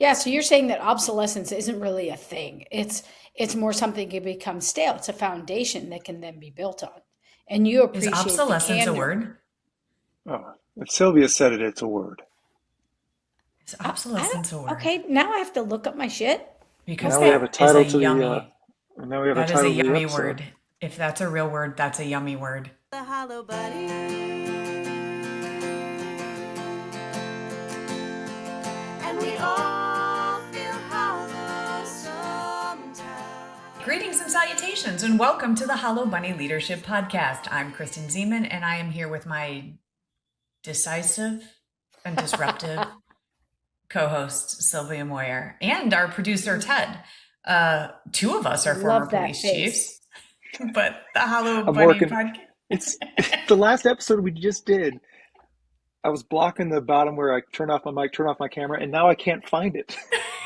Yeah, so you're saying that obsolescence isn't really a thing. It's more something that becomes stale. It's a foundation that can then be built on. And you Is appreciate the obsolescence a candor. word? Oh, if Sylvia said it, it's a word. Is I obsolescence a don't, word? okay, now I have to look up my shit. Because Now we Okay. have a that is a title to the. yummy, Now we have a that is a title to the yummy episode. word. If that's a real word, that's a yummy word. The hollow buddy. And we all feel hollow sometimes. Greetings and salutations, and welcome to the Hollow Bunny Leadership Podcast. I'm Kristen Zeman, and I am here with my decisive and disruptive co-host Sylvia Moyer and our producer Ted. Two of us are former Love that police face. chiefs, but the Hollow I'm Bunny working. Podcast. It's the last episode we just did. I was blocking the bottom where I turn off my mic, turn off my camera, and now I can't find it.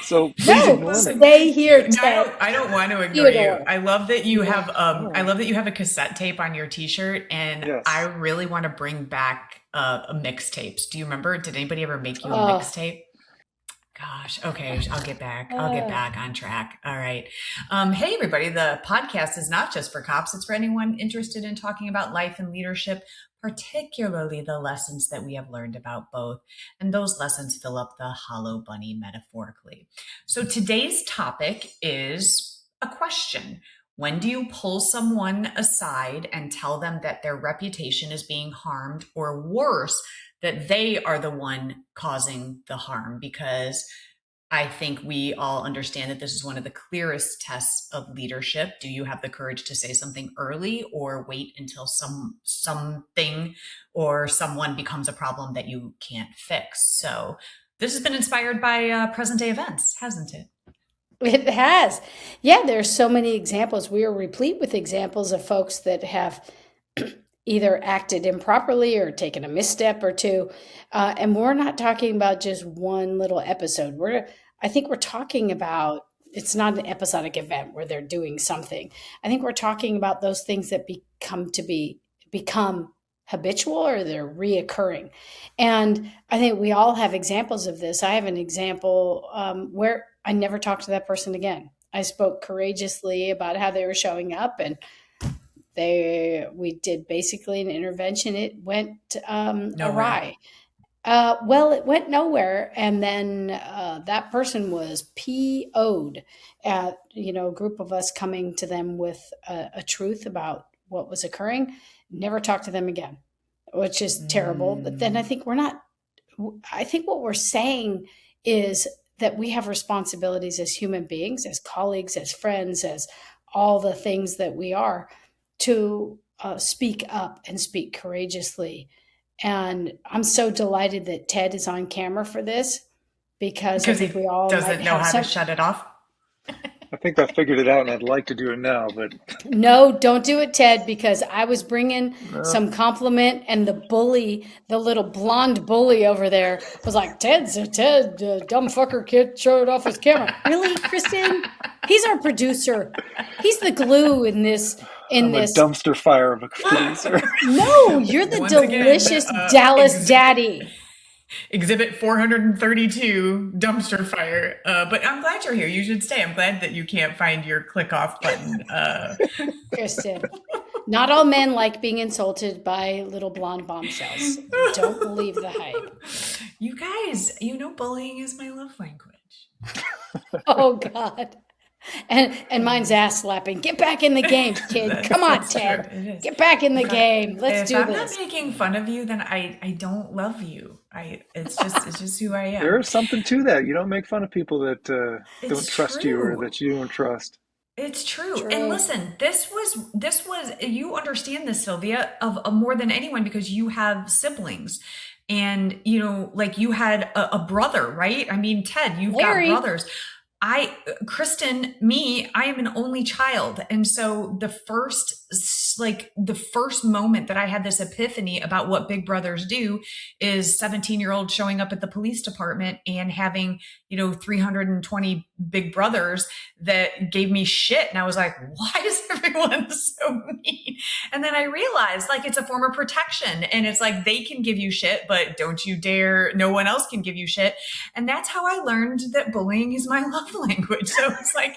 So please No, ignore me. stay here, No, Ted. I don't want to ignore you. Theodore. I love that you have All I right. love that you have a cassette tape on your t-shirt, and Yes. I really want to bring back mixtapes. Do you remember? Did anybody ever make you a Oh, mixtape? Gosh, okay, I'll get back. I'll get back on track. All right. Hey, everybody. The podcast is not just for cops. It's for anyone interested in talking about life and leadership, particularly the lessons that we have learned about both. And those lessons fill up the hollow bunny metaphorically. So today's topic is a question. When do you pull someone aside and tell them that their reputation is being harmed, or worse, that they are the one causing the harm? Because I think we all understand that this is one of the clearest tests of leadership. Do you have the courage to say something early, or wait until something or someone becomes a problem that you can't fix? So this has been inspired by present day events, hasn't it? it has. Yeah, there's so many examples. We are replete with examples of folks that have either acted improperly or taken a misstep or two. And we're not talking about just one little episode. I think we're talking about, it's not an episodic event where they're doing something. I think we're talking about those things that become habitual, or they're reoccurring. And I think we all have examples of this. I have an example where I never talked to that person again. I spoke courageously about how they were showing up, and we did basically an intervention. It went Nowhere. awry. Well, it went nowhere, and then that person was PO'd at a group of us coming to them with a truth about what was occurring. Never talked to them again, which is terrible. But then I think I think what we're saying is that we have responsibilities as human beings, as colleagues, as friends, as all the things that we are, to speak up and speak courageously. And I'm so delighted that Ted is on camera for this, because I Because think he we all doesn't might know have how some. to shut it off. I think I figured it out, and I'd like to do it now, but No, don't do it, Ted, because I was bringing no. some compliment, and the little blonde bully over there was like, Ted, dumb fucker kid showed off his camera. Really, Kristen? He's our producer. He's the glue in this. I'm a dumpster fire of a producer. No, you're the Once again, delicious Dallas daddy. Exhibit 432, dumpster fire. But I'm glad you're here. You should stay. I'm glad that you can't find your click off button. Kristen, not all men like being insulted by little blonde bombshells. Don't believe the hype. You guys, bullying is my love language. Oh God. And mine's ass slapping. Get back in the game, kid. Come on, That's Ted. true. It is. Get back in the game. Let's If do I'm this. not making fun of you, then I don't love you. It's just who I am. There is something to that. You don't make fun of people that don't It's trust you, or true. that you don't trust. It's true. True. And listen, this was you understand this, Sylvia, of more than anyone, because you have siblings. And like you had a brother, right? I mean, Ted, you've Larry. got brothers. Kristen, I am an only child. And so the first like the first moment that I had this epiphany about what big brothers do is 17-year-old showing up at the police department and having, 320 big brothers that gave me shit. And I was like, why is everyone so mean? And then I realized like it's a form of protection, and it's like they can give you shit, but don't you dare, no one else can give you shit. And that's how I learned that bullying is my love language. So it's like,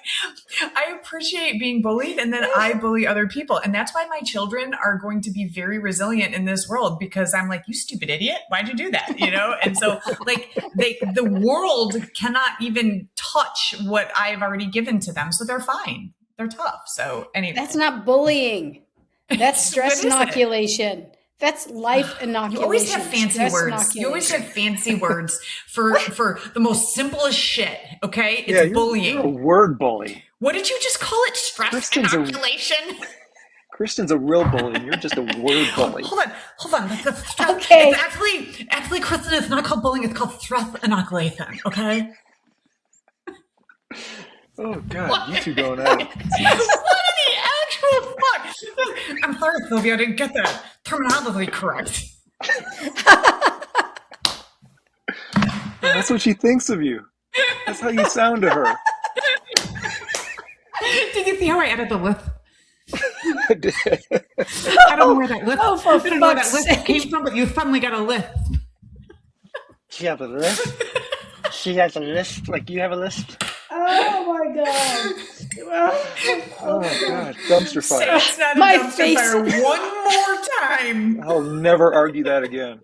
I appreciate being bullied, and then I bully other people. And that's why my children are going to be very resilient in this world, because I'm like, you stupid idiot, why'd you do that? And so like the world cannot even touch what I've already given to them. So they're fine. They're tough. So anyway. That's not bullying. That's stress inoculation. That's life inoculation. You always have fancy words. You always have fancy words for the most simplest shit. Okay, it's bullying. You're a word bully. What did you just call it? Stress inoculation. Kristen's a real bully, and you're just a word bully. Hold on. Okay. It's actually, Kristen, it's not called bullying. It's called stress inoculation. Okay. Oh God, you two going at it. What in the actual fuck? I'm sorry, Sylvia, I didn't get that terminology correct. Well, that's what she thinks of you. That's how you sound to her. Did you see how I added the lisp? I did. I don't know where that lisp. Oh, for I don't know where that fuck's lisp came from, but you suddenly got a lisp. She has a lisp. She has a lisp, like you have a lisp. Oh my God. Oh my God, dumpster Say fire. it's not a My dumpster face. fire one more time. I'll never argue that again.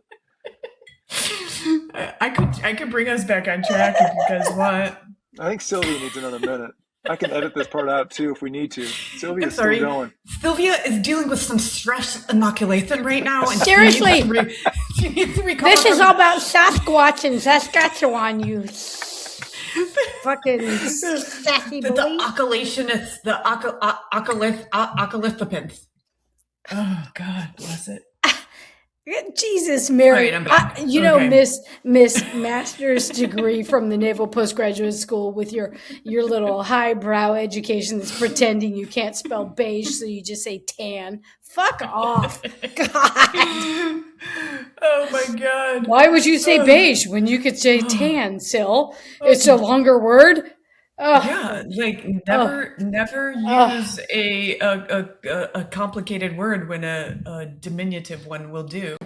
I could bring us back on track if you guys want. I think Sylvia needs another minute. I can edit this part out too if we need to. Sylvia's Sorry. still going. Sylvia is dealing with some stress inoculation right now. And Seriously. she needs to recover. This is all about Sasquatch and Saskatchewan, you fucking sassy the bully. oculationists, the oculithopins. Oh, God bless it. Jesus, Mary. All right, I'm back. Okay. Okay. Miss Master's degree from the Naval Postgraduate School with your little highbrow education that's pretending you can't spell beige, so you just say tan. Fuck off. God. Oh, my God. Why would you say beige when you could say tan, Sil? It's a longer word. Yeah, like never use a complicated word when a diminutive one will do.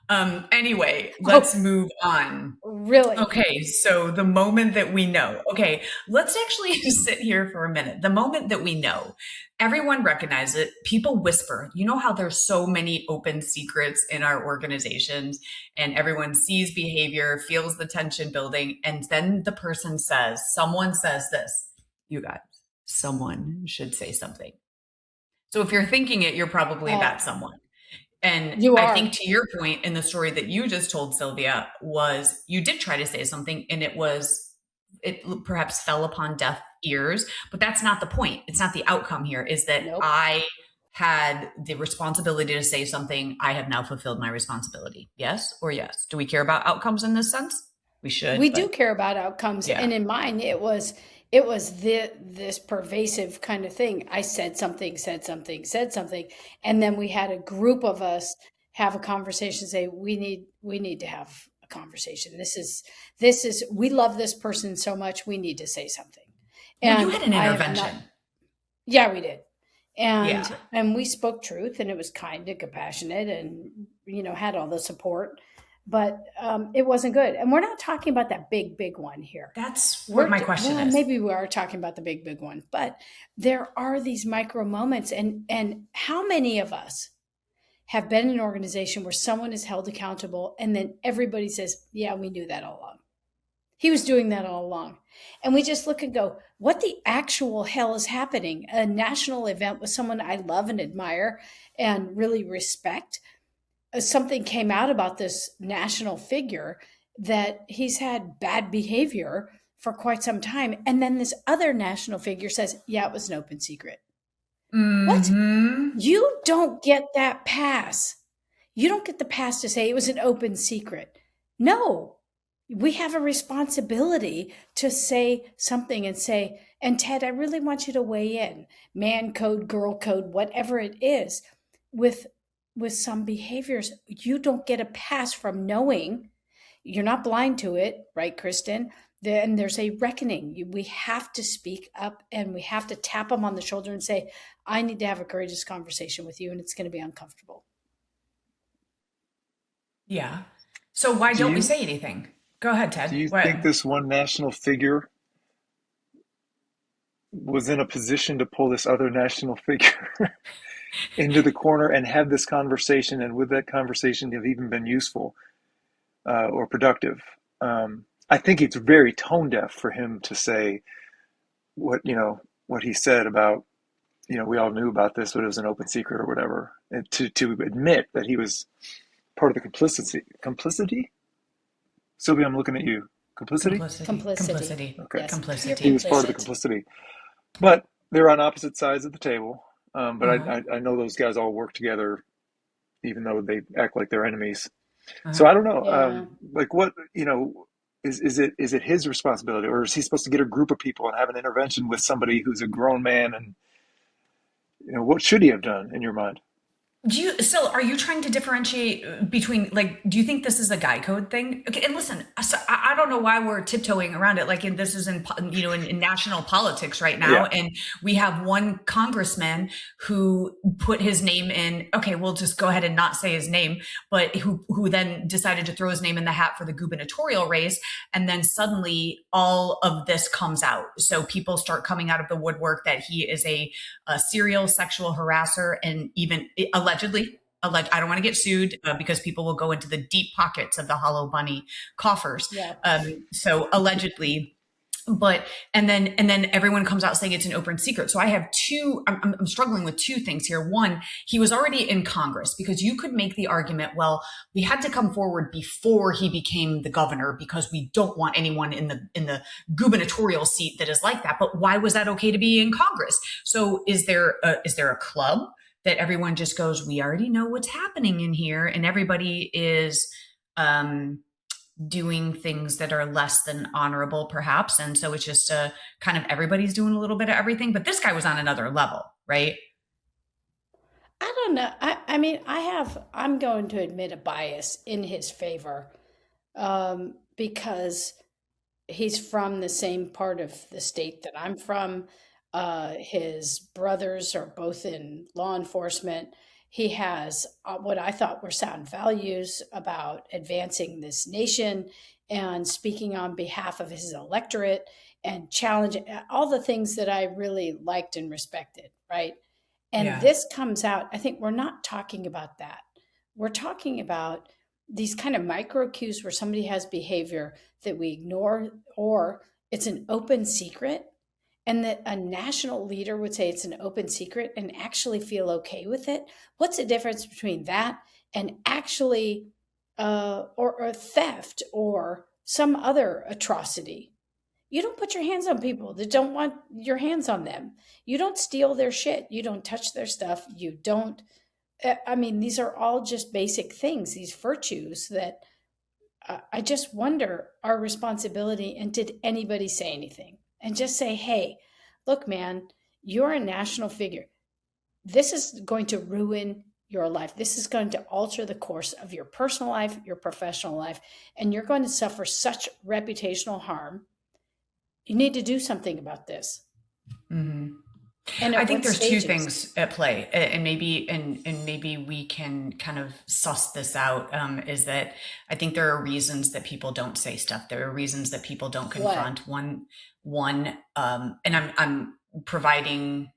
Anyway, let's move on. Really? Okay, so the moment that we know. Okay, let's actually sit here for a minute. The moment that we know, everyone recognizes it. People whisper. You know how there's so many open secrets in our organizations, and everyone sees behavior, feels the tension building, and then the person says, someone says this, you guys, someone should say something. So if you're thinking it, you're probably that someone. And I think to your point in the story that you just told, Sylvia, was you did try to say something, and it perhaps fell upon deaf ears, but that's not the point. It's not the outcome here, is that I had the responsibility to say something. I have now fulfilled my responsibility. Yes or yes? Do we care about outcomes in this sense? We should. We do care about outcomes. Yeah. And in mine, it was this pervasive kind of thing. I said something. And then we had a group of us have a conversation, say, we need to have a conversation. This is, we love this person so much. We need to say something. And you had an intervention. Yeah, we did. And we spoke truth, and it was kind and compassionate, and, had all the support, but it wasn't good. And we're not talking about that big one here. That's what my question is. Maybe we are talking about the big one, but there are these micro moments. And how many of us have been in an organization where someone is held accountable, and then everybody says, yeah, we knew that all along. He was doing that all along. And we just look and go, what the actual hell is happening? A national event with someone I love and admire and really respect. Something came out about this national figure that he's had bad behavior for quite some time. And then this other national figure says, yeah, it was an open secret. Mm-hmm. What? You don't get that pass. You don't get the pass to say it was an open secret. No, We have a responsibility to say something and say, and Ted, I really want you to weigh in, man code, girl code, whatever it is, with some behaviors. You don't get a pass from knowing. You're not blind to it, right, Kristen? Then there's a reckoning. We have to speak up and we have to tap them on the shoulder and say, I need to have a courageous conversation with you, and it's going to be uncomfortable. Yeah. So why Do don't we you say anything? Go ahead, Ted. do you What? think this one national figure was in a position to pull this other national figure into the corner and have this conversation, and would that conversation have even been useful or productive? I think it's very tone deaf for him to say what he said about, we all knew about this, but it was an open secret or whatever, and to admit that he was part of the complicity. Sylvia, I'm looking at you. Complicity? Complicity. Okay. Yes. Complicity. He was part of the complicity. But they're on opposite sides of the table. But Uh-huh. I know those guys all work together, even though they act like they're enemies. So Uh-huh. I don't know. Yeah. Like what, is it his responsibility, or is he supposed to get a group of people and have an intervention with somebody who's a grown man? And what should he have done in your mind? So are you trying to differentiate between, like, do you think this is a guy code thing? Okay, and listen, so I don't know why we're tiptoeing around it. Like, this is in national politics right now, Yeah. and we have one congressman who put his name in. Okay, we'll just go ahead and not say his name, but who then decided to throw his name in the hat for the gubernatorial race, and then suddenly all of this comes out. So people start coming out of the woodwork that he is a serial sexual harasser, and even allegedly, I don't want to get sued because people will go into the deep pockets of the hollow bunny coffers. Yeah. So allegedly, and then everyone comes out saying it's an open secret. So I have I'm struggling with two things here. One, he was already in Congress, because you could make the argument, well, we had to come forward before he became the governor because we don't want anyone in the gubernatorial seat that is like that. But why was that okay to be in Congress? So is there a club that everyone just goes, we already know what's happening in here, and everybody is doing things that are less than honorable, perhaps. And so it's just kind of everybody's doing a little bit of everything. But this guy was on another level, right? I don't know. I mean, I'm going to admit a bias in his favor, because he's from the same part of the state that I'm from. His brothers are both in law enforcement. He has what I thought were sound values about advancing this nation and speaking on behalf of his electorate and challenging all the things that I really liked and respected, right? And Yeah. this comes out, I think we're not talking about that. We're talking about these kind of micro cues where somebody has behavior that we ignore, or it's an open secret, and that a national leader would say it's an open secret and actually feel okay with it. What's the difference between that and actually, or theft or some other atrocity? You don't put your hands on people that don't want your hands on them. You don't steal their shit. You don't touch their stuff. You don't. I mean, these are all just basic things, these virtues that I just wonder our responsibility. And did anybody say anything? And just say, hey, look, man, you're a national figure. This is going to ruin your life. This is going to alter the course of your personal life, your professional life, and you're going to suffer such reputational harm. You need to do something about this. Mm-hmm. And I think there's two stages? things at play, and maybe we can kind of suss this out. Is that I think there are reasons that people don't say stuff. There are reasons that people don't confront. One, and I'm providing.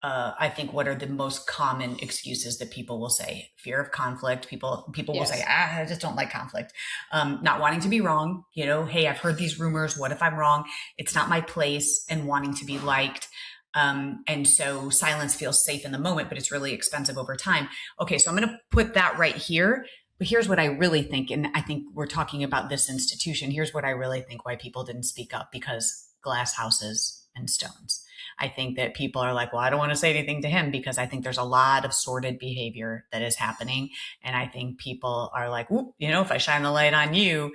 I think what are the most common excuses that people will say: fear of conflict. People will say, I just don't like conflict. Not wanting to be wrong. Hey, I've heard these rumors. What if I'm wrong? It's not my place, and wanting to be liked. And so silence feels safe in the moment, but it's really expensive over time. Okay, so I'm going to put that right here. But here's what I really think, and I think we're talking about this institution. Here's what I really think why people didn't speak up: because glass houses and stones. I think that people are like, well, I don't want to say anything to him because I think there's a lot of sordid behavior that is happening. And I think people are like, if I shine the light on you,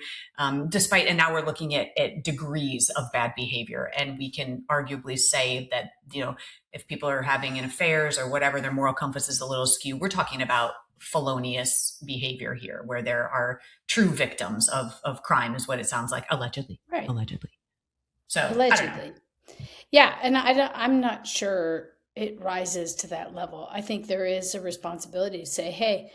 despite, and now we're looking at degrees of bad behavior. And we can arguably say that, if people are having affairs or whatever, their moral compass is a little skewed. We're talking about felonious behavior here, where there are true victims of crime, is what it sounds like, allegedly. Right. Allegedly. So allegedly. Yeah, and I'm not sure it rises to that level. I think there is a responsibility to say, hey,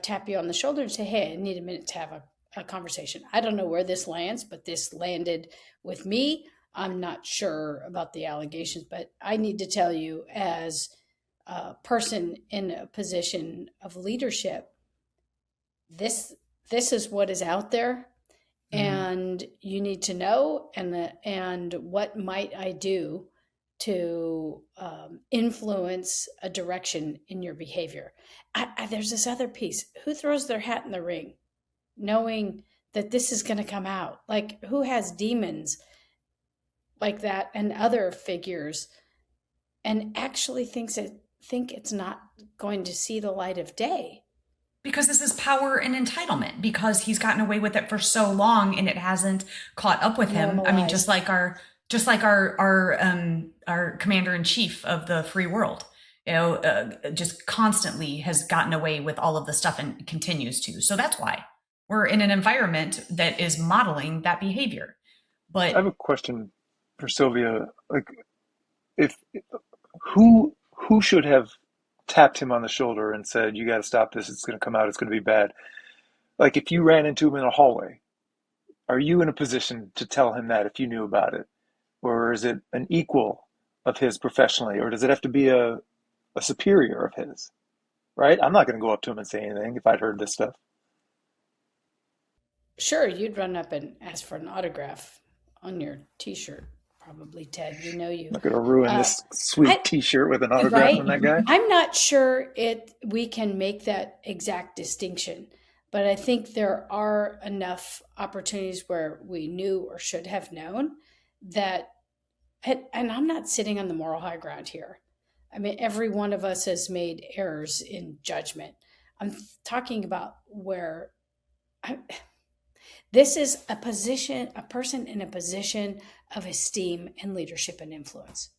tap you on the shoulder and say, hey, I need a minute to have a conversation. I don't know where this lands, but this landed with me. I'm not sure about the allegations, but I need to tell you, as a person in a position of leadership, this is what is out there. And you need to know, and what might I do to influence a direction in your behavior. There's this other piece. Who throws their hat in the ring knowing that this is going to come out? Like, who has demons like that and other figures and actually think it's not going to see the light of day? Because this is power and entitlement, because he's gotten away with it for so long and it hasn't caught up with him. Normalized. I mean, just like our commander in chief of the free world, just constantly has gotten away with all of the stuff and continues to. So that's why we're in an environment that is modeling that behavior. But I have a question for Sylvia. Like, who should have tapped him on the shoulder and said, you got to stop this, it's going to come out, it's going to be bad? Like, if you ran into him in a hallway, are you in a position to tell him that if you knew about it? Or is it an equal of his professionally? Or does it have to be a superior of his? Right? I'm not going to go up to him and say anything if I'd heard this stuff. Sure, you'd run up and ask for an autograph on your t-shirt. Probably, Ted. We know you. I'm not going to ruin this sweet t-shirt with an autograph right? on that guy. I'm not sure we can make that exact distinction, but I think there are enough opportunities where we knew or should have known that, and I'm not sitting on the moral high ground here. I mean, every one of us has made errors in judgment. I'm talking about where this is a person in a position of esteem and leadership and influence.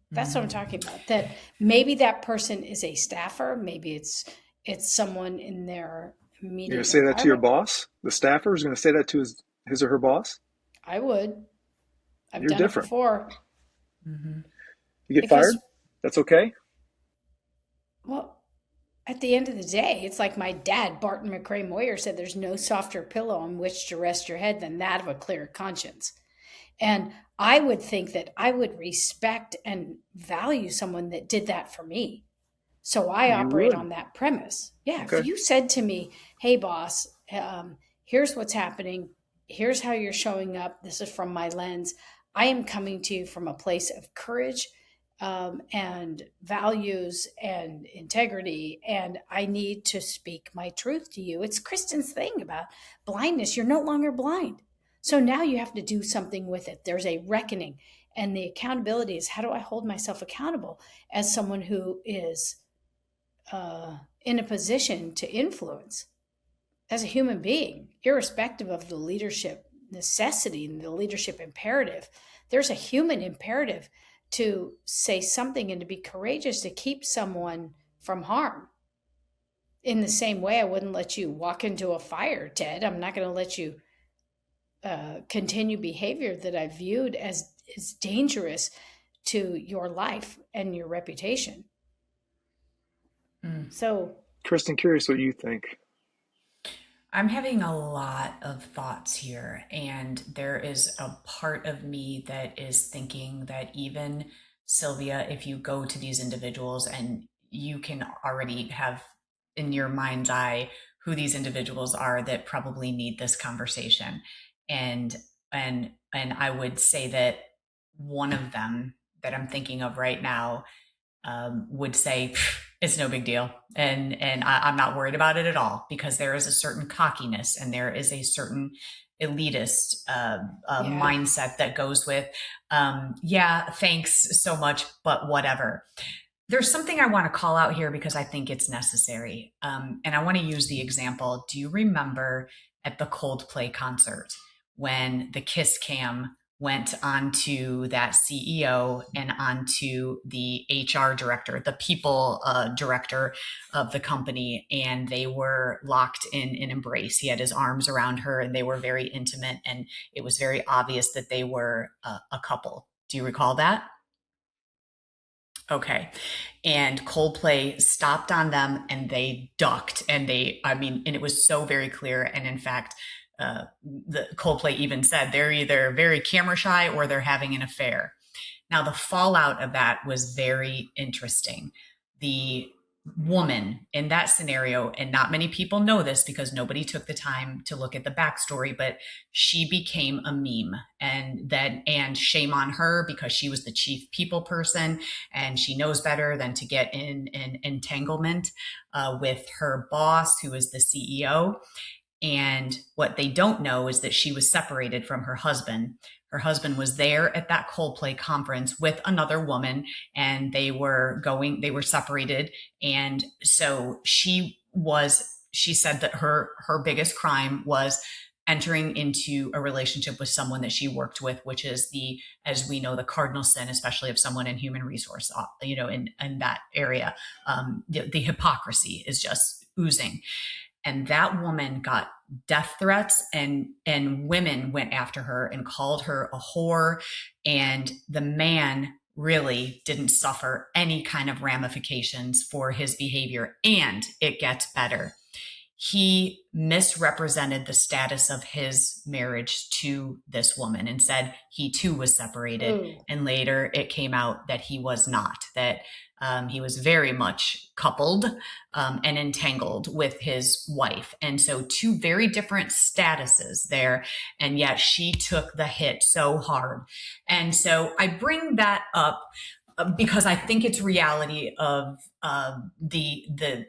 That's what I'm talking about. That maybe that person is a staffer. Maybe it's someone in their immediate. You're going to say that to your boss? The staffer is going to say that to his or her boss? I would. I've You're done different. it before. Mm-hmm. You get fired? That's okay? Well, at the end of the day, it's like my dad, Barton McCrae Moyer, said, there's no softer pillow on which to rest your head than that of a clear conscience. And I would think that I would respect and value someone that did that for me. So I operate on that premise. Yeah. Okay. If you said to me, hey, boss, here's what's happening. Here's how you're showing up. This is from my lens. I am coming to you from a place of courage and values and integrity, and I need to speak my truth to you. It's Kristen's thing about blindness. You're no longer blind. So now you have to do something with it. There's a reckoning, and the accountability is, how do I hold myself accountable as someone who is in a position to influence as a human being, irrespective of the leadership necessity and the leadership imperative. There's a human imperative to say something and to be courageous to keep someone from harm. In the same way, I wouldn't let you walk into a fire, Ted. I'm not going to let you continue behavior that I viewed as dangerous to your life and your reputation. So, Kristen, curious what you think. I'm having a lot of thoughts here, and there is a part of me that is thinking that even Sylvia, if you go to these individuals and you can already have in your mind's eye who these individuals are that probably need this conversation. And I would say that one of them that I'm thinking of right now would say, it's no big deal. And I'm not worried about it at all, because there is a certain cockiness and there is a certain elitist Yeah. mindset that goes with, yeah, thanks so much, but whatever. There's something I want to call out here because I think it's necessary. And I want to use the example. Do you remember at the Coldplay concert when the kiss cam went onto that CEO and onto the HR director, the people director of the company, and they were locked in an embrace? He had his arms around her and they were very intimate, and it was very obvious that they were a couple. Do you recall that? Okay. And Coldplay stopped on them and they ducked, and and it was so very clear. And in fact, the Coldplay even said they're either very camera shy or they're having an affair. Now, the fallout of that was very interesting. The woman in that scenario, and not many people know this because nobody took the time to look at the backstory, but she became a meme, and shame on her because she was the chief people person and she knows better than to get in an entanglement with her boss, who is the CEO. And what they don't know is that she was separated from her husband. Her husband was there at that Coldplay conference with another woman, and they were separated. And so she said that her biggest crime was entering into a relationship with someone that she worked with, which is as we know, the cardinal sin, especially of someone in human resource, in that area. The hypocrisy is just oozing. And that woman got death threats, and women went after her and called her a whore. And the man really didn't suffer any kind of ramifications for his behavior. And it gets better. He misrepresented the status of his marriage to this woman and said he too was separated. Ooh. And later it came out that he was not, that he was very much coupled and entangled with his wife. And so two very different statuses there. And yet she took the hit so hard. And so I bring that up because I think it's reality of the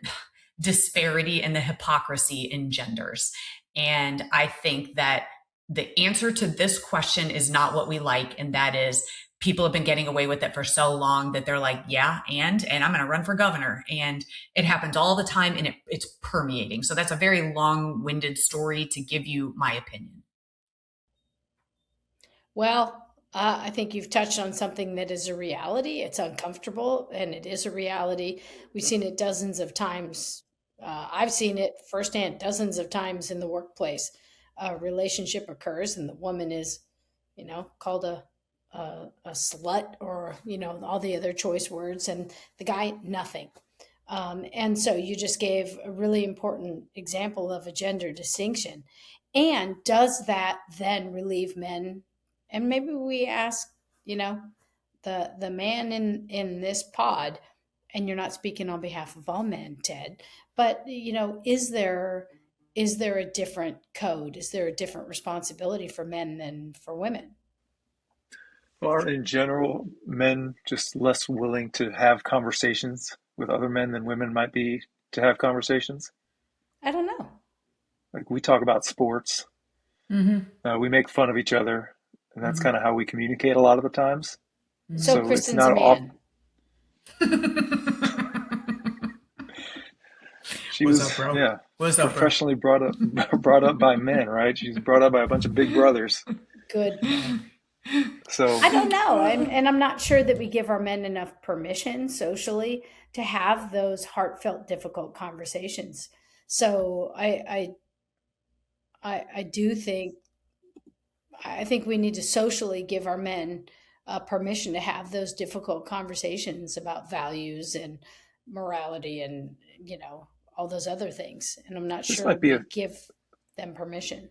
disparity and the hypocrisy in genders. And I think that the answer to this question is not what we like. And that is, people have been getting away with it for so long that they're like, yeah, and I'm going to run for governor. And it happens all the time, and it's permeating. So that's a very long-winded story to give you my opinion. Well, I think you've touched on something that is a reality. It's uncomfortable, and it is a reality. We've seen it dozens of times. I've seen it firsthand dozens of times in the workplace. A relationship occurs, and the woman is, called a slut, or all the other choice words, and the guy nothing. And so you just gave a really important example of a gender distinction. And does that then relieve men? And maybe we ask, the man in this pod, and you're not speaking on behalf of all men, Ted, but is there a different code? Is there a different responsibility for men than for women? Are in general men just less willing to have conversations with other men than women might be to have conversations? I don't know. Like, we talk about sports, we make fun of each other, and that's kind of how we communicate a lot of the times. So So it's Kristen's not a off. man. She What's was, up, bro? yeah, What's up, bro? professionally brought up by men, right? She's brought up by a bunch of big brothers. Good. So I don't know. And I'm not sure that we give our men enough permission socially to have those heartfelt, difficult conversations. So I do think, I think we need to socially give our men permission to have those difficult conversations about values and morality and, all those other things. And I'm not this sure might be we a give them permission.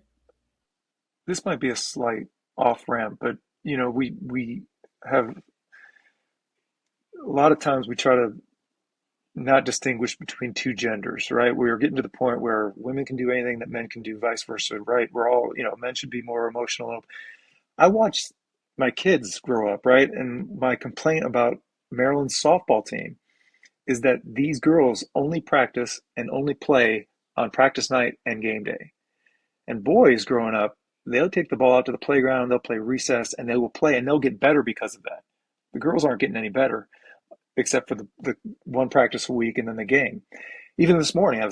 this might be a slight off ramp, but we have a lot of times we try to not distinguish between two genders, right? We're getting to the point where women can do anything that men can do, vice versa, right? We're all, men should be more emotional. I watched my kids grow up, right? And my complaint about Maryland's softball team is that these girls only practice and only play on practice night and game day. And boys growing up, they'll take the ball out to the playground, they'll play recess, and they will play, and they'll get better because of that. The girls aren't getting any better, except for the one practice a week and then the game. Even this morning,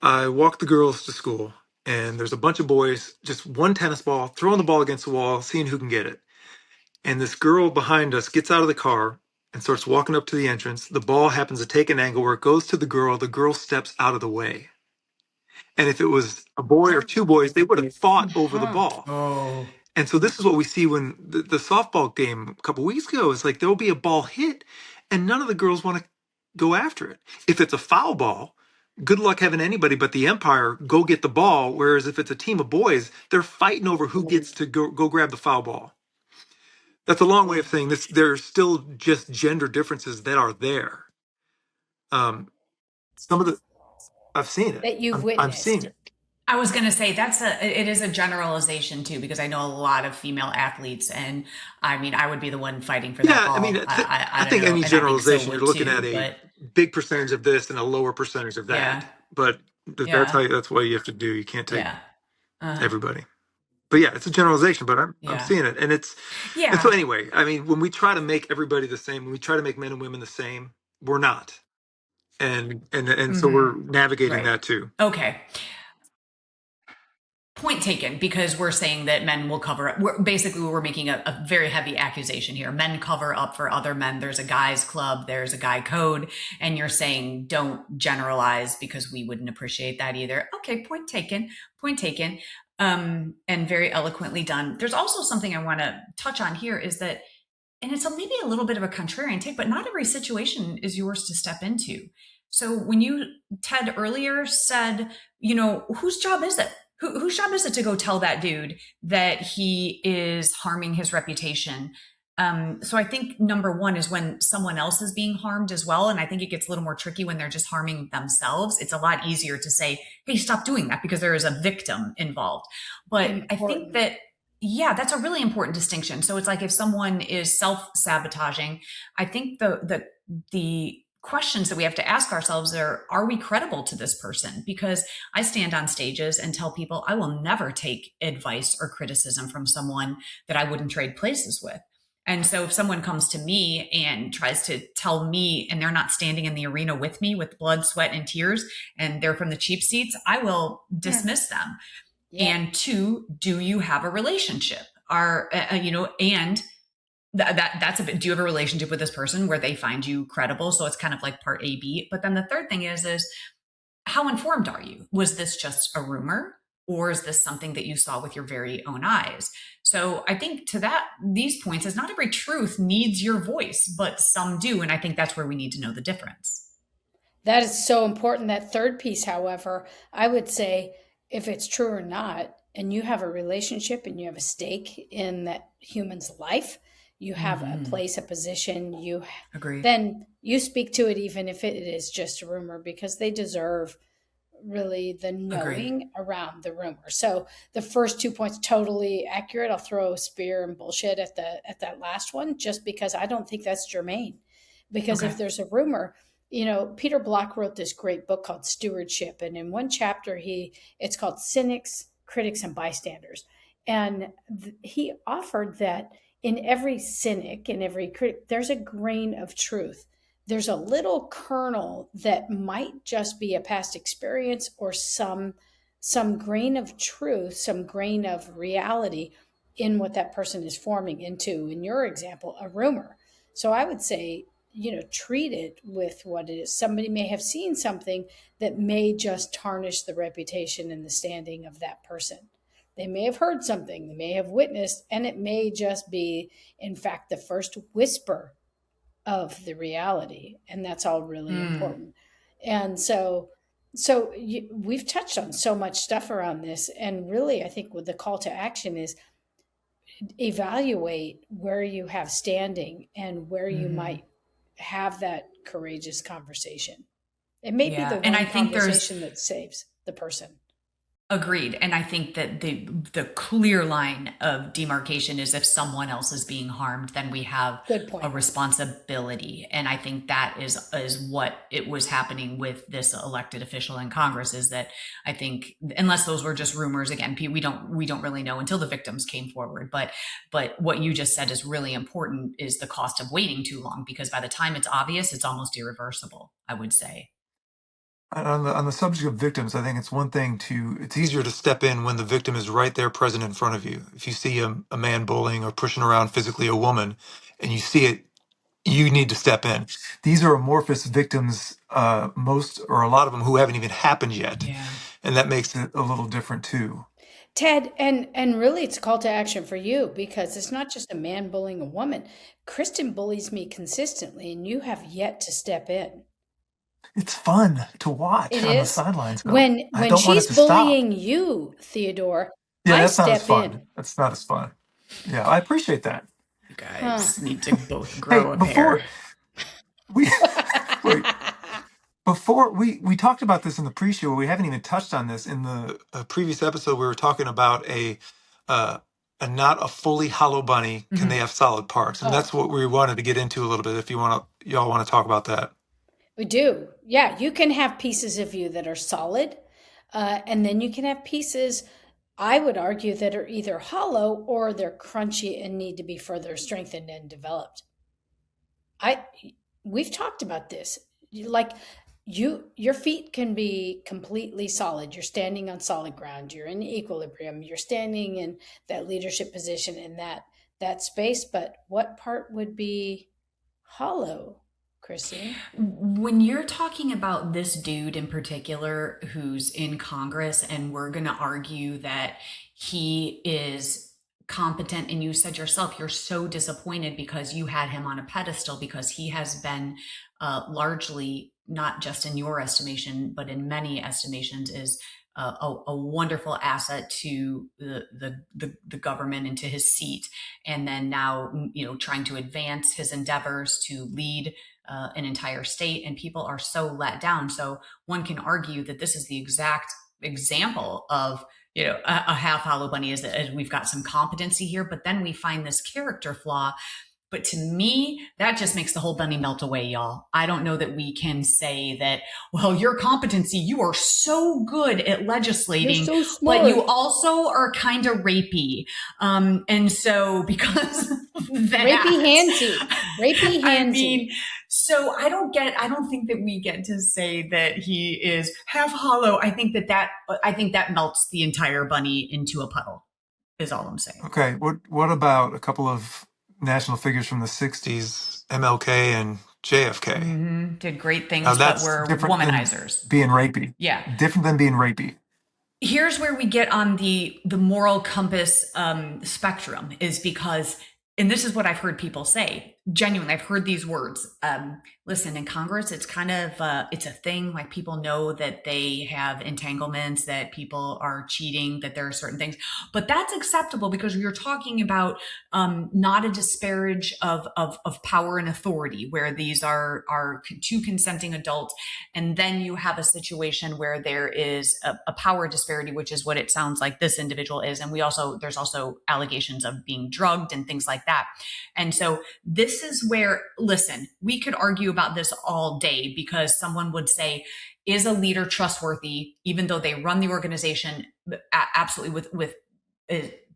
I walked the girls to school, and there's a bunch of boys, just one tennis ball, throwing the ball against the wall, seeing who can get it. And this girl behind us gets out of the car and starts walking up to the entrance. The ball happens to take an angle where it goes to the girl steps out of the way. And if it was a boy or two boys, they would have fought over the ball. Oh, And so this is what we see when the softball game a couple weeks ago is like there'll be a ball hit and none of the girls want to go after it. If it's a foul ball, good luck having anybody but the umpire go get the ball. Whereas if it's a team of boys, they're fighting over who gets to go grab the foul ball. That's a long way of saying this. There's still just gender differences that are there. Some of the I've seen it. That you've I'm seeing witnessed. it. I was going to say it is a generalization too, because I know a lot of female athletes, and I mean, I would be the one fighting for that Yeah, ball. I mean, I don't think know, any and I think so generalization, would you're looking too, at a but big percentage of this and a lower percentage of that. yeah, But yeah, that's what you have to do. You can't take yeah, uh, everybody. But yeah, it's a generalization, but I'm yeah, seeing it. And so yeah. anyway, I mean, when we try to make everybody the same, when we try to make men and women the same, we're not. And so we're navigating Right. that too. Okay. Point taken, because we're saying that men will cover up. We're making a very heavy accusation here. Men cover up for other men. There's a guys club, there's a guy code, and you're saying don't generalize because we wouldn't appreciate that either. Okay, point taken, point taken. And very eloquently done. There's also something I want to touch on here is that, and it's maybe a little bit of a contrarian take, but not every situation is yours to step into. So when Ted earlier said, whose job is it? Whose job is it to go tell that dude that he is harming his reputation? So I think number one is when someone else is being harmed as well. And I think it gets a little more tricky when they're just harming themselves. It's a lot easier to say, hey, stop doing that, because there is a victim involved. But I think that, yeah, that's a really important distinction. So it's like if someone is self-sabotaging, I think the questions that we have to ask ourselves are we credible to this person? Because I stand on stages and tell people I will never take advice or criticism from someone that I wouldn't trade places with. And so if someone comes to me and tries to tell me, and they're not standing in the arena with me with blood, sweat, and tears, and they're from the cheap seats, I will dismiss them. Yeah. And two, do you have a relationship? And that's a bit, do you have a relationship with this person where they find you credible? So it's kind of like part A, B. But then the third thing is how informed are you? Was this just a rumor, or is this something that you saw with your very own eyes? So I think to these points is not every truth needs your voice, but some do. And I think that's where we need to know the difference. That is so important. That third piece, however, I would say if it's true or not, and you have a relationship and you have a stake in that human's life, you have a place, a position, agree. Then you speak to it, even if it is just a rumor, because they deserve really the knowing around the rumor. So the first 2 points, totally accurate. I'll throw spear and bullshit at that last one, just because I don't think that's germane. Because if there's a rumor, Peter Block wrote this great book called Stewardship. And in one chapter, it's called Cynics, Critics, and Bystanders. And he offered that in every cynic, in every critic, there's a grain of truth. There's a little kernel that might just be a past experience or some grain of truth, some grain of reality in what that person is forming into, in your example, a rumor. So I would say, treat it with what it is. Somebody may have seen something that may just tarnish the reputation and the standing of that person. They may have heard something, they may have witnessed, and it may just be, in fact, the first whisper of the reality. And that's all really important. And so we've touched on so much stuff around this. And really, I think what the call to action is evaluate where you have standing and where you might have that courageous conversation. It may be the one conversation that saves the person. Agreed. And I think that the clear line of demarcation is if someone else is being harmed, then we have Good point. a responsibility. And I think that is what it was happening with this elected official in Congress, is that I think, unless those were just rumors, again, we don't really know until the victims came forward. But what you just said is really important, is the cost of waiting too long, because by the time it's obvious, it's almost irreversible, I would say. And on the subject of victims, I think it's easier to step in when the victim is right there present in front of you. If you see a man bullying or pushing around physically a woman and you see it, you need to step in. These are amorphous victims, most or a lot of them who haven't even happened yet. Yeah. And that makes it a little different too. Ted, and really it's a call to action for you, because it's not just a man bullying a woman. Kristen bullies me consistently, and you have yet to step in. It's fun to watch It on the is. sidelines. When I don't want it she's to stop. bullying you, Theodore, Yeah, I that's not as step fun. in. That's not as fun. Yeah, I appreciate that. You guys need to both grow a before pair. we wait, before we talked about this in the pre-show, we haven't even touched on this in the previous episode. We were talking about a not a fully hollow bunny. Can they have solid parts? And that's what we wanted to get into a little bit. If y'all want to talk about that. We do. Yeah, you can have pieces of you that are solid, and then you can have pieces, I would argue, that are either hollow or they're crunchy and need to be further strengthened and developed. We've talked about this. Like your feet can be completely solid. You're standing on solid ground. You're in equilibrium. You're standing in that leadership position in that space. But what part would be hollow, Kristen? When you're talking about this dude in particular who's in Congress, and we're going to argue that he is competent, and you said yourself, you're so disappointed because you had him on a pedestal, because he has been largely, not just in your estimation, but in many estimations, is a wonderful asset to the government and to his seat. And then now, trying to advance his endeavors to lead an entire state, and people are so let down. So one can argue that this is the exact example of, a half hollow bunny, is that we've got some competency here, but then we find this character flaw. But to me, that just makes the whole bunny melt away, y'all. I don't know that we can say that, well, your competency, you are so good at legislating, You're so smart, but you also are kind of rapey. And so because of that, rapey handsy. I mean, so I don't think that we get to say that he is half hollow. I think that melts the entire bunny into a puddle, is all I'm saying. Okay, what about a couple of national figures from the 60s, MLK and JFK? Mm-hmm. Did great things, Now, but that's were different than womanizers. being rapey. Yeah. Different than being rapey. Here's where we get on the moral compass spectrum, is because, and this is what I've heard people say, genuinely, I've heard these words. Listen, in Congress, it's kind of, it's a thing. Like, people know that they have entanglements, that people are cheating, that there are certain things, but that's acceptable because you're talking about not a disparage of power and authority, where these are two consenting adults. And then you have a situation where there is a power disparity, which is what it sounds like this individual is. And there's also allegations of being drugged and things like that. And so this is where, listen, we could argue about this all day, because someone would say, is a leader trustworthy, even though they run the organization absolutely with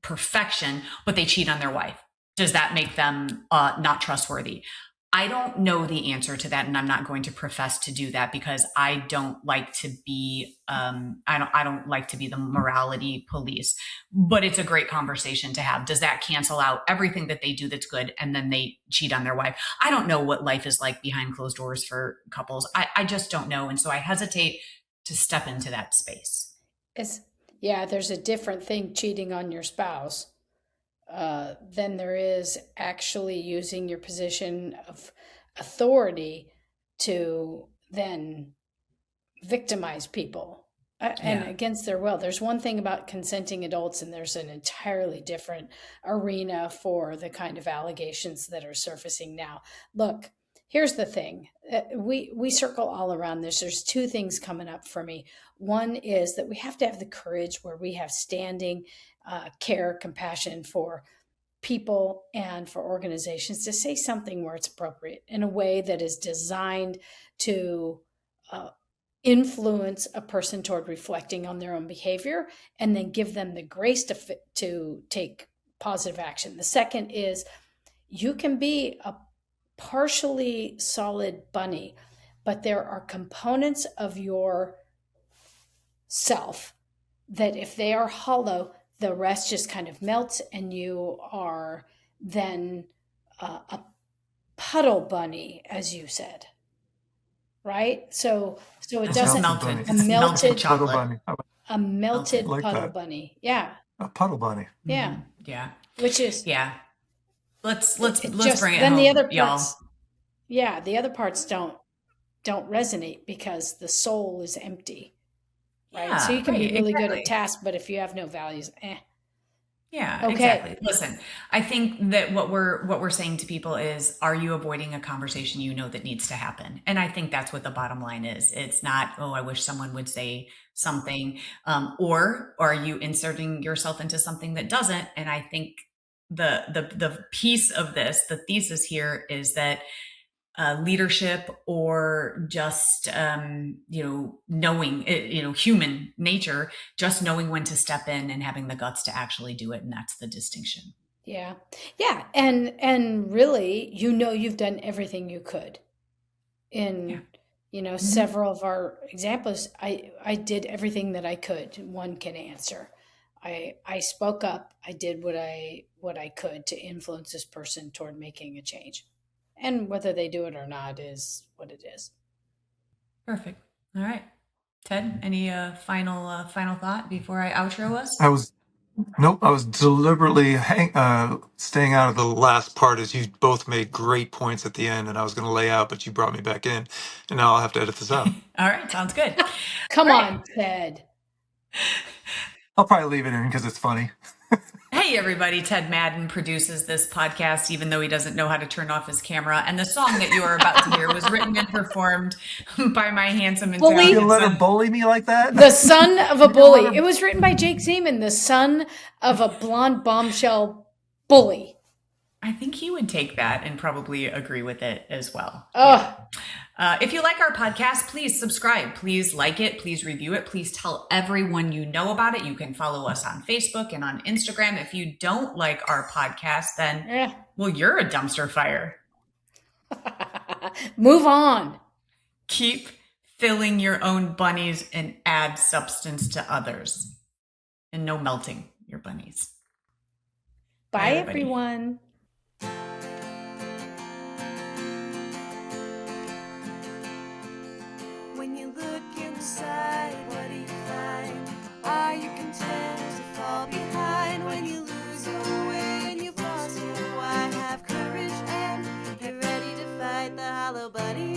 perfection, but they cheat on their wife? Does that make them not trustworthy? I don't know the answer to that, and I'm not going to profess to do that, because I don't like to be I don't like to be the morality police. But it's a great conversation to have. Does that cancel out everything that they do that's good, and then they cheat on their wife? I don't know what life is like behind closed doors for couples. I just don't know, and so I hesitate to step into that space. There's a different thing cheating on your spouse than there is actually using your position of authority to then victimize people and against their will. There's one thing about consenting adults, and there's an entirely different arena for the kind of allegations that are surfacing now. Look, here's the thing. We circle all around this. There's two things coming up for me. One is that we have to have the courage where we have standing care, compassion for people and for organizations to say something where it's appropriate in a way that is designed to influence a person toward reflecting on their own behavior, and then give them the grace to take positive action. The second is you can be a partially solid bunny, but there are components of your self that if they are hollow, the rest just kind of melts, and you are then a puddle bunny, as you said, right? So it It's doesn't melted. bunny. It's melted Puddle chocolate. bunny. a melted Like puddle that. bunny, yeah, A puddle bunny. yeah, Yeah. which is Yeah. Let's just bring it then home, the other y'all. parts, yeah, the other parts don't resonate because the soul is empty, right? Yeah, So you can be right, really good exactly. at tasks, but if you have no values, Yeah, Okay. exactly. Listen, I think that what we're saying to people is, are you avoiding a conversation you know that needs to happen? And I think that's what the bottom line is. It's not, oh, I wish someone would say something, or are you inserting yourself into something that doesn't? And I think the piece of this, the thesis here, is that leadership, or just knowing human nature, just knowing when to step in and having the guts to actually do it, and that's the distinction. yeah, and really, you've done everything you could in several of our examples. I did everything that I could. One can answer. I spoke up. I did what I could to influence this person toward making a change. And whether they do it or not is what it is. Perfect. All right, Ted, any final thought before I outro us? I was deliberately staying out of the last part, as you both made great points at the end, and I was going to lay out, but you brought me back in, and now I'll have to edit this out. All right, sounds good. Come All on, Ted. I'll probably leave it in because it's funny. Hey everybody, Ted Madden produces this podcast even though he doesn't know how to turn off his camera. And the song that you are about to hear was written and performed by my handsome and Bully. talented You let son. him bully me like that? The son of a bully. It was written by Jake Zeman, the son of a blonde bombshell bully. I think he would take that and probably agree with it as well. Oh, If you like our podcast, please subscribe. Please like it. Please review it. Please tell everyone you know about it. You can follow us on Facebook and on Instagram. If you don't like our podcast, then, yeah. well, you're a dumpster fire. Move on. Keep filling your own bunnies and add substance to others. And no melting your bunnies. Bye, everybody. everyone. When you look inside, what do you find? Are you content to fall behind? When you lose your way and you falter, why have courage and get ready to fight the hollow bunny?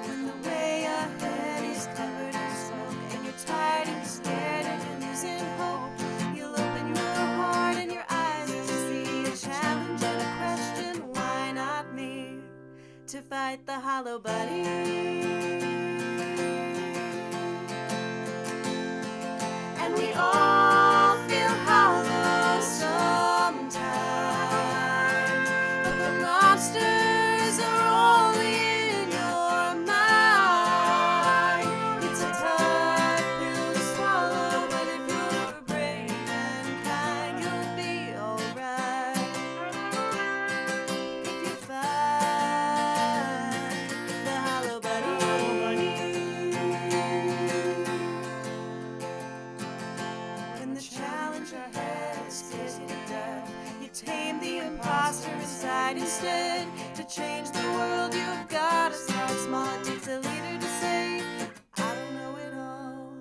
When the way ahead is covered in smoke and you're tired and scared and you're losing hope, you'll open your heart and your eyes to see a challenge and a question. Why not me? To fight the hollow bunny. And we all feel hollow sometimes, but the monsters are only in your mind. It's a tough pill to swallow, but if you're brave and kind, you'll be alright. If you fight the hollow bunny. When the challenge ahead scares you to death, you tame the imposter inside instead. To change the world, you've got to start small. It takes a leader to say, I don't know it all.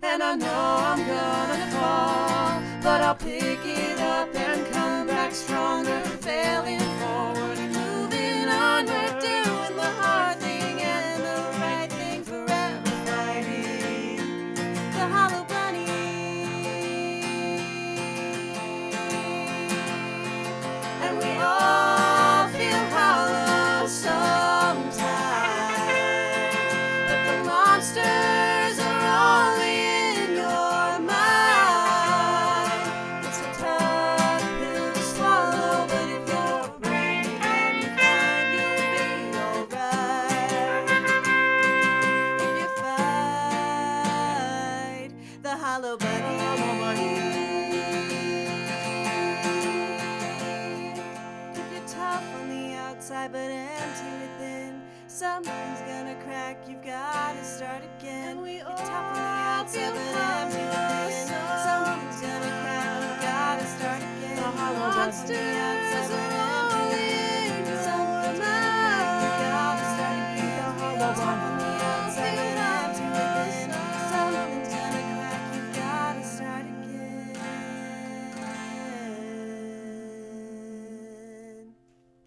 And I know I'm gonna fall, but I'll pick it up and come back stronger, failing forward and moving onward, doing the hard thing and the right thing, forever fighting the hollow bunny. follow, but